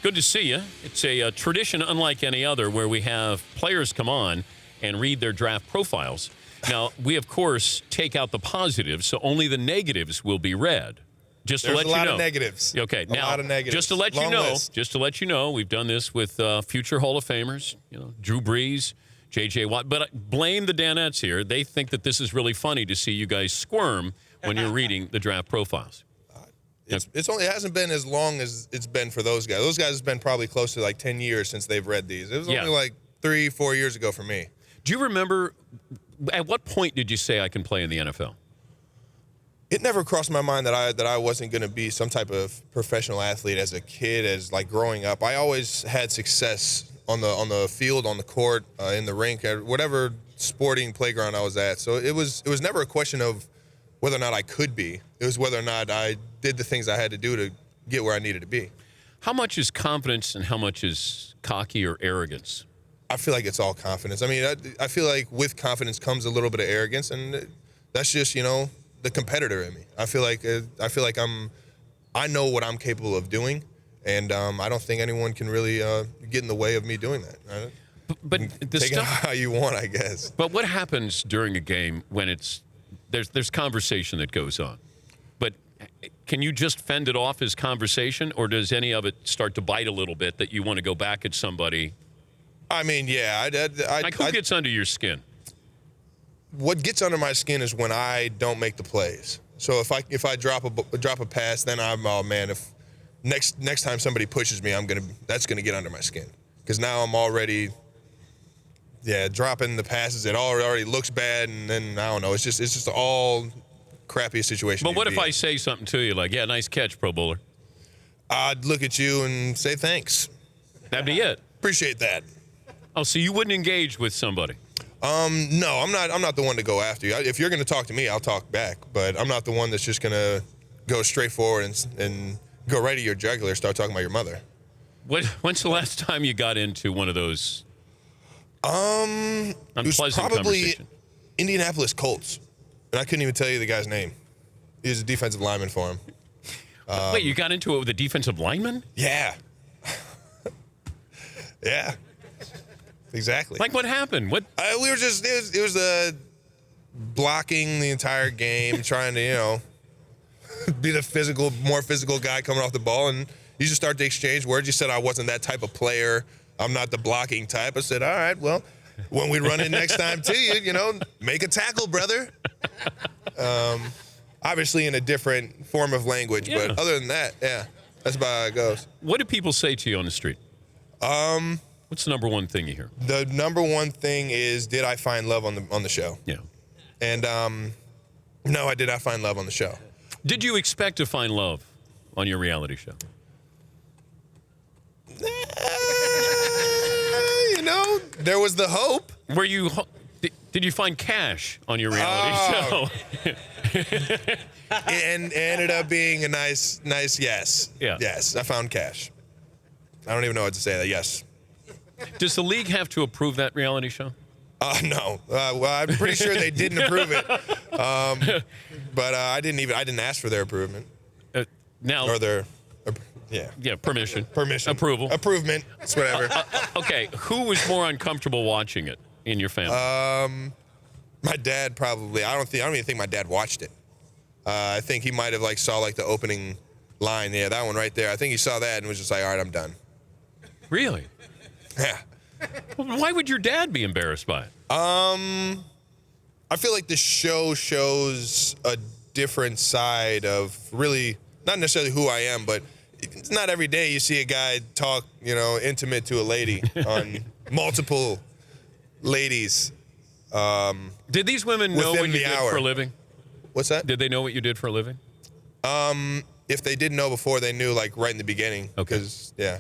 Good to see you. It's a tradition unlike any other where we have players come on and read their draft profiles. Now, we, of course, take out the positives, so only the negatives will be read. Just to There's let a you lot know. of negatives. Okay, A now, lot of negatives. just to let Long you know, list. we've done this with future Hall of Famers, Drew Brees, J.J. Watt. But blame the Danettes here. They think that this is really funny to see you guys squirm when you're reading the draft profiles. It hasn't been as long as it's been for those guys. Those guys have been probably close to like 10 years since they've read these. It was only like 3-4 years ago for me. Do you remember, at what point did you say I can play in the NFL? It never crossed my mind that I wasn't going to be some type of professional athlete as a kid, as like growing up. I always had success on the field, on the court, in the rink, at whatever sporting playground I was at. So it was never a question of whether or not I could be. It was whether or not I did the things I had to do to get where I needed to be. How much is confidence and how much is cocky or arrogance? I feel like it's all confidence. I mean, I feel like with confidence comes a little bit of arrogance, and that's just, the competitor in me. I feel like I know what I'm capable of doing, and I don't think anyone can really get in the way of me doing that. But the take stuff, it how you want, I guess. But what happens during a game when there's conversation that goes on? But can you just fend it off as conversation, or does any of it start to bite a little bit that you want to go back at somebody? I mean, yeah. Who gets under your skin? What gets under my skin is when I don't make the plays. So if I drop a pass, then I'm, oh man, if next time somebody pushes me, that's gonna get under my skin, because now I'm already dropping the passes. It already looks bad, and then I don't know. It's just all crappy situation. But what if I say something to you like, "Yeah, nice catch, Pro Bowler"? I'd look at you and say thanks. That'd be it. Appreciate that. Oh, so you wouldn't engage with somebody? No, I'm not the one to go after you. If you're going to talk to me, I'll talk back. But I'm not the one that's just going to go straight forward and go right at your jugular, start talking about your mother. When's the last time you got into one of those it was unpleasant probably conversation? Indianapolis Colts. And I couldn't even tell you the guy's name. He was a defensive lineman for him. Wait, you got into it with a defensive lineman? Yeah. Yeah. Exactly. Like, what happened? What? We were just, it was blocking the entire game, trying to, be the more physical guy coming off the ball. And you just start to exchange words. You said I wasn't that type of player. I'm not the blocking type. I said, all right, well, when we run in next time to you, make a tackle, brother. Obviously in a different form of language, but other than that, yeah, that's about how it goes. What do people say to you on the street? What's the number one thing you hear? The number one thing is, did I find love on the show? Yeah. And no, I did not find love on the show. Did you expect to find love on your reality show? There was the hope. Did you find cash on your reality show? And ended up being a nice yes. Yeah. Yes, I found cash. I don't even know what to say. That yes. Does the league have to approve that reality show? No. Well, I'm pretty sure they didn't approve it. But I didn't ask for their approval. Now. Or their, Yeah, permission. Approval. Approvement. It's whatever. Okay, who was more uncomfortable watching it in your family? My dad probably. I don't even think my dad watched it. I think he might have saw the opening line. Yeah, that one right there. I think he saw that and was just like, all right, I'm done. Really? Yeah. Why would your dad be embarrassed by it? I feel like the show shows a different side of really, not necessarily who I am, but it's not every day you see a guy talk, intimate to a lady on multiple ladies. Did these women know what you did for a living? What's that? Did they know what you did for a living? If they didn't know before, they knew right in the beginning. Okay. Because, yeah.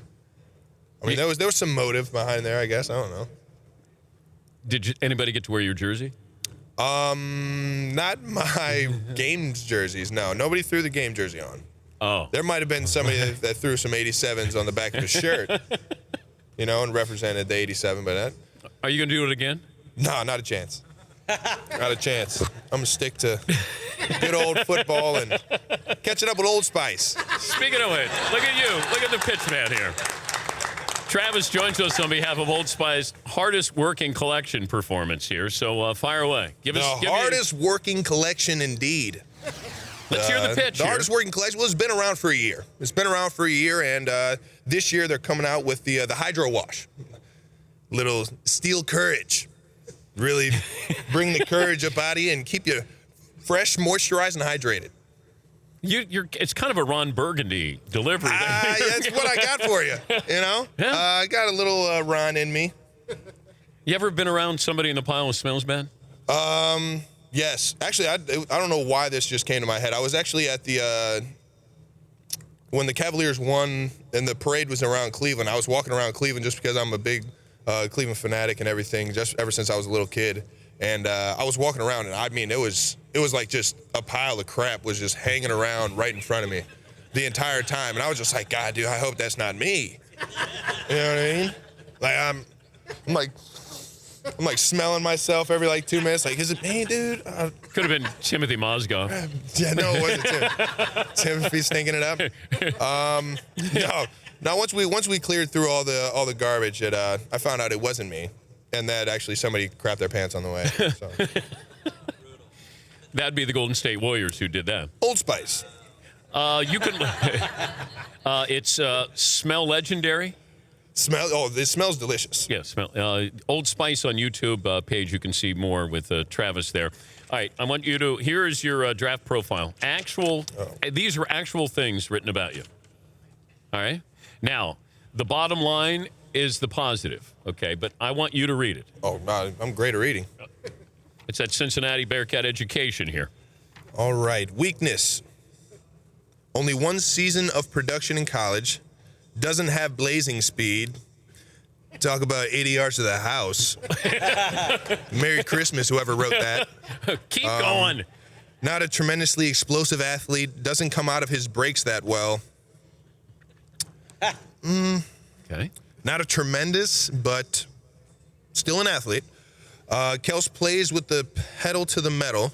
I mean, there was some motive behind there, I guess. I don't know. Did anybody get to wear your jersey? Not my games jerseys. No, nobody threw the game jersey on. Oh. There might have been somebody that threw some 87s on the back of his shirt, and represented the 87. But are you going to do it again? No, not a chance. Not a chance. I'm going to stick to good old football and catching up with Old Spice. Speaking of which, look at you. Look at the pitch man here. Travis joins us on behalf of Old Spice. Hardest working collection performance here. So fire away. Give The us hardest working collection indeed. Let's hear the pitch. The here. hardest working collection. Well, it's been around for a year. It's been around for a year, and this year they're coming out with the Hydro Wash. Little Steel Courage. Really bring the courage up out of you and keep you fresh, moisturized, and hydrated. It's kind of a Ron Burgundy delivery. That's what I got for you. You know, Yeah. I got a little Ron in me. You ever been around somebody in the pile who smells bad? Yes, actually, I don't know why this just came to my head. I was actually at the when the Cavaliers won and the parade was around Cleveland. I was walking around Cleveland just because I'm a big Cleveland fanatic and everything, just ever since I was a little kid. And I was walking around, and I mean, it was like just a pile of crap was just hanging around right in front of me the entire time. And I was just like, God, dude, I hope that's not me. You know what I mean? Like I'm like smelling myself every like 2 minutes. Like, is it me, dude? Could have been Timothy Mozgov. Yeah, no, it wasn't Tim. Timothy stinking it up. No. Now once we cleared through all the garbage, I found out it wasn't me, and that actually somebody crapped their pants on the way. So. That'd be the Golden State Warriors who did that. Old Spice. You can. It's smell legendary. It smells delicious. Yeah, smell. Old Spice on YouTube page. You can see more with Travis there. All right, I want you to. Here is your draft profile. These are actual things written about you. All right. Now, the bottom line is the positive. Okay, but I want you to read it. Oh, no, I'm great at reading. It's that Cincinnati Bearcat education here. All right. Weakness. Only one season of production in college. Doesn't have blazing speed. Talk about 80 yards to the house. Merry Christmas, whoever wrote that. Keep going. Not a tremendously explosive athlete. Doesn't come out of his breaks that well. Okay. Not a tremendous, but still an athlete. Kels plays with the pedal to the metal,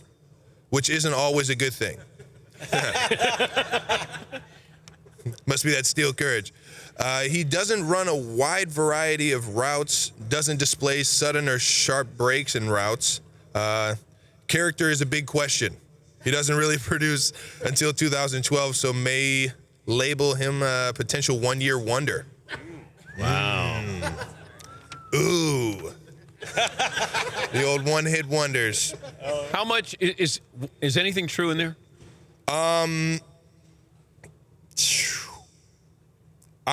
which isn't always a good thing. Must be that steel courage. He doesn't run a wide variety of routes, doesn't display sudden or sharp breaks in routes. Character is a big question. He doesn't really produce until 2012, so may label him a potential one-year wonder. Wow. Ooh. The old one-hit wonders. How much is anything true in there? I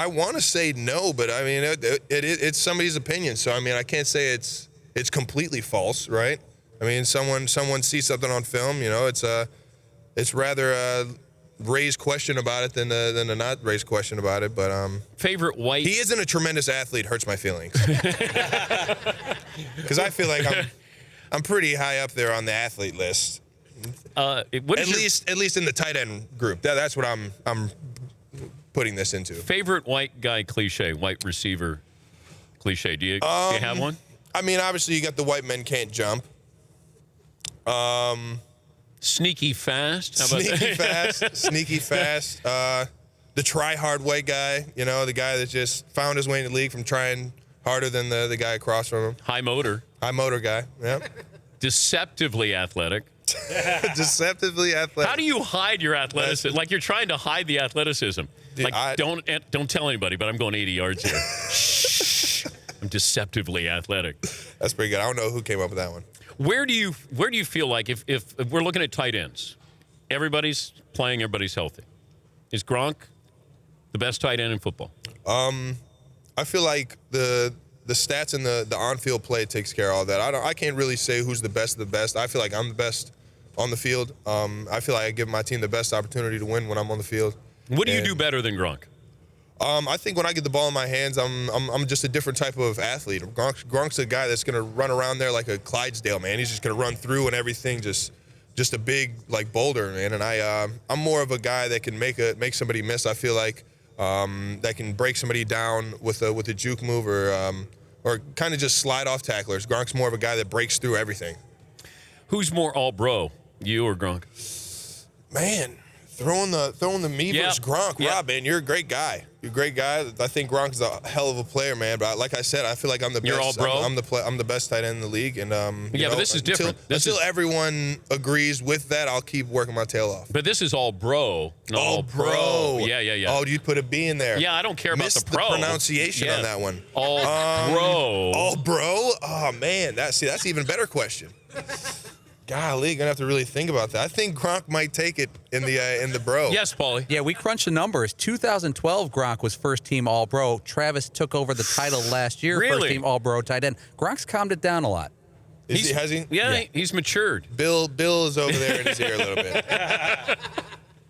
want to say no, but I mean it's somebody's opinion, so I mean I can't say it's completely false, right? I mean someone sees something on film, you know, it's rather a raised question about it than a not raised question about it, but Favorite white. he isn't a tremendous athlete. Hurts my feelings because I feel like I'm pretty high up there on the athlete list. What At is your least in the tight end group. That's what I'm putting this into. favorite white guy cliche, white receiver cliche? Do you have one? I mean, obviously you got the white men can't jump. Sneaky fast. How about Sneaky fast. The try hard white guy, you know, the guy that just found his way in the league from trying harder than the guy across from him. High motor. High motor guy. Yeah. Deceptively athletic. Deceptively athletic. How do you hide your athleticism? Like you're trying to hide the athleticism. Dude, Like don't tell anybody, but I'm going 80 yards here. Shh. I'm deceptively athletic. That's pretty good. I don't know who came up with that one. Where do you feel like if we're looking at tight ends, everybody's playing, everybody's healthy. Is Gronk the best tight end in football? I feel like the stats and the on-field play takes care of all that. I can't really say who's the best of the best. I feel like I'm the best on the field. I feel like I give my team the best opportunity to win when I'm on the field. What do you do better than Gronk? I think when I get the ball in my hands, I'm just a different type of athlete. Gronk's a guy that's going to run around there like a Clydesdale, man. He's just going to run through and everything, just a big like boulder, man. And I'm more of a guy that can make somebody miss. I feel like that can break somebody down with a juke move or kind of just slide off tacklers. Gronk's more of a guy that breaks through everything. Who's more all bro, you or Gronk? Man, Throwing the me Yeah. versus Gronk. Yeah. Rob, man, you're a great guy. You're a great guy. I think Gronk is a hell of a player, man. But like I said, I feel like I'm the You're best. all bro? I'm the best tight end in the league. And Yeah, but this is different. Until everyone agrees with that, I'll keep working my tail off. But this is all bro, not all pro. bro. Yeah. Oh, you put a B in there. Yeah, I don't care about Missed the pro. pronunciation Yeah. on that one. All bro. All bro? Oh man, that's an even better question. Golly, gonna have to really think about that. I think Gronk might take it in the bro. Yes, Paulie. Yeah, we crunched the numbers. 2012, Gronk was first team All-Bro. Travis took over the title last year, Really? first team All-Bro tight end. Gronk's calmed it down a lot. Has he? Yeah, he's matured. Bill is over there in his ear a little bit.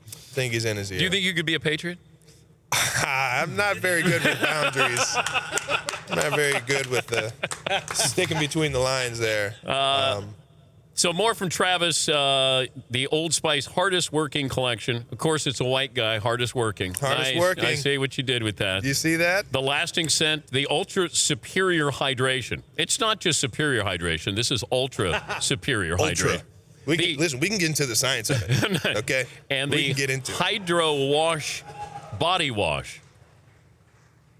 Think he's in his ear. Do you think you could be a Patriot? I'm not very good with boundaries. I'm not very good with the sticking between the lines there. So more from Travis, the Old Spice hardest working collection. Of course, it's a white guy, hardest working. Hardest Nice. working. I see what you did with that. You see that? The lasting scent, the ultra superior hydration. It's not just superior hydration. This is ultra superior Ultra. hydration. We can get into the science of it. Okay? And we the can get into it. Hydro Wash Body Wash.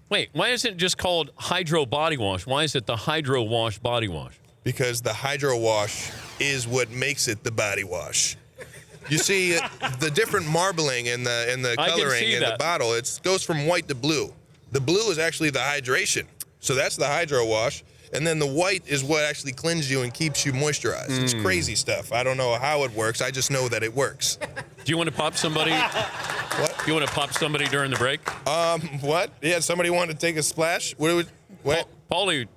Wait, why isn't it just called Hydro Body Wash? Why is it the Hydro Wash Body Wash? Because the hydro wash is what makes it the body wash. You see, the different marbling in the I can coloring see in that. the bottle, it goes from white to blue. The blue is actually the hydration. So that's the hydro wash. And then the white is what actually cleanses you and keeps you moisturized. It's crazy stuff. I don't know how it works. I just know that it works. Do you want to pop somebody? What? You want to pop somebody during the break? What? Yeah, somebody wanted to take a splash? What? Paulie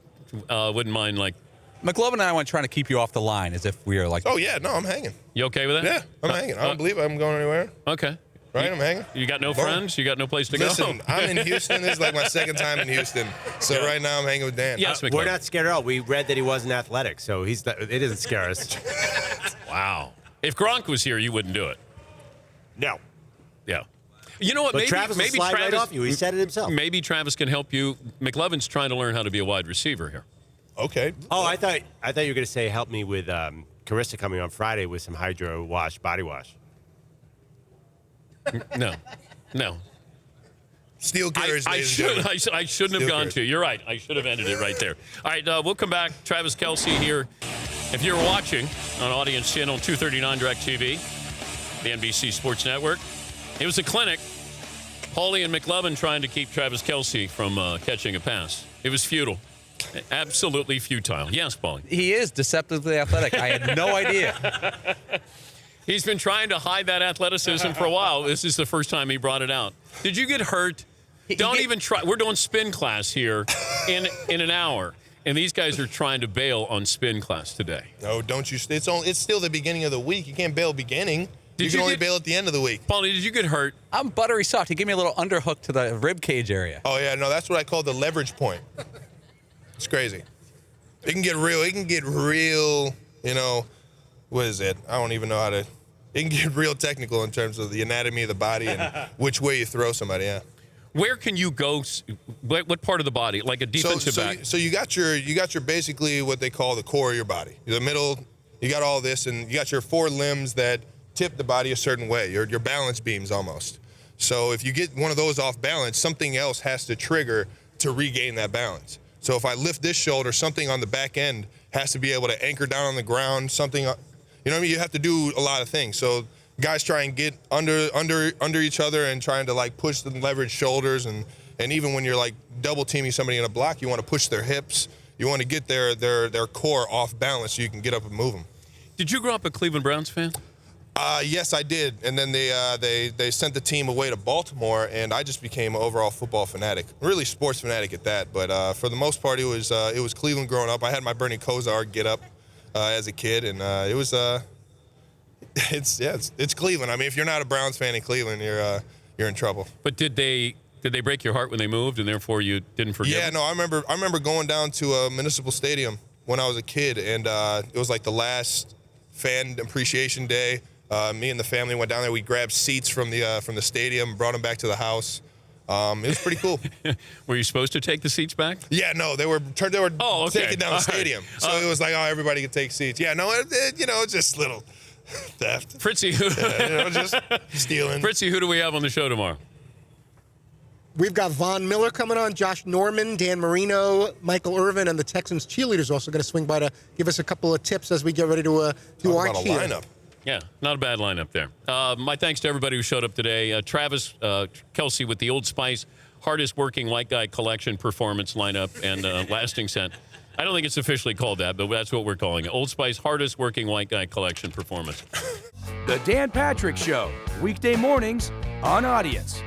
wouldn't mind, like, McLovin and I went trying to keep you off the line as if we are like. Oh, yeah, no, I'm hanging. you okay with that? Yeah, I'm hanging. I don't believe I'm going anywhere. Okay. Right, I'm hanging. You got no Boom. friends? You got no place to Listen, go? I'm in Houston. This is like my second time in Houston. So right now I'm hanging with Dan. Yes, We're McLovin. not scared at all. We read that he wasn't athletic, so it doesn't scare us. Wow. If Gronk was here, you wouldn't do it. No. Yeah. You know what? But Travis will slide right off you. He said it himself. Maybe Travis can help you. McLovin's trying to learn how to be a wide receiver here. Okay. Oh, I thought you were going to say help me with Carissa coming on Friday with some hydro wash, body wash. No. Steel courage, I ladies and gentlemen. shouldn't have Steel gone courage. to. You're right. I should have ended it right there. All right, we'll come back. Travis Kelce here. If you're watching on Audience Channel 239 DirecTV, the NBC Sports Network, it was a clinic. Paulie and McLovin trying to keep Travis Kelce from catching a pass. It was futile. Absolutely futile. Yes, Paulie. He is deceptively athletic. I had no idea. He's been trying to hide that athleticism for a while. This is the first time he brought it out. Did you get hurt? Don't even try. We're doing spin class here in an hour, and these guys are trying to bail on spin class today. No, don't you? It's still the beginning of the week. You can't bail beginning. You can only bail at the end of the week. Paulie, did you get hurt? I'm buttery soft. He gave me a little underhook to the rib cage area. Oh yeah, no, that's what I call the leverage point. It's crazy. It can get real. It can get real. You know, what is it? I don't even know how to. It can get real technical in terms of the anatomy of the body and which way you throw somebody. Yeah. Where can you go? What part of the body? Like a defensive back? So you got your basically what they call the core of your body. The middle, you got all this, and you got your four limbs that tip the body a certain way. Your balance beams almost. So if you get one of those off balance, something else has to trigger to regain that balance. So if I lift this shoulder, something on the back end has to be able to anchor down on the ground. Something, you know what I mean? You have to do a lot of things. So guys try and get under each other and trying to like push the leverage shoulders, and even when you're like double teaming somebody in a block, you want to push their hips. You want to get their core off balance so you can get up and move them. Did you grow up a Cleveland Browns fan? Yes, I did. And then they sent the team away to Baltimore, and I just became an overall football fanatic, really sports fanatic at that. But for the most part, it was Cleveland growing up. I had my Bernie Kosar get up as a kid, and it was it's Cleveland. I mean, if you're not a Browns fan in Cleveland, you're in trouble. But did they break your heart when they moved, and therefore you didn't forgive Yeah, them? no, I remember going down to a Municipal Stadium when I was a kid, and it was like the last fan appreciation day. Me and the family went down there. We grabbed seats from the stadium, brought them back to the house. It was pretty cool. Were you supposed to take the seats back? Yeah, no, they were Oh, okay. taking down All the stadium. right. So it was like, oh, everybody could take seats. Yeah, no, it's just little. Theft. Fritzy, who, Just stealing. Fritzy, who do we have on the show tomorrow? We've got Von Miller coming on, Josh Norman, Dan Marino, Michael Irvin, and the Texans cheerleaders also going to swing by to give us a couple of tips as we get ready to do our Talk about a cheer. lineup. Yeah, not a bad lineup there. My thanks to everybody who showed up today. Travis Kelsey with the Old Spice hardest working white guy collection performance lineup and lasting scent. I don't think it's officially called that, but that's what we're calling it. Old Spice hardest working white guy collection performance. The Dan Patrick Show, weekday mornings on Audience.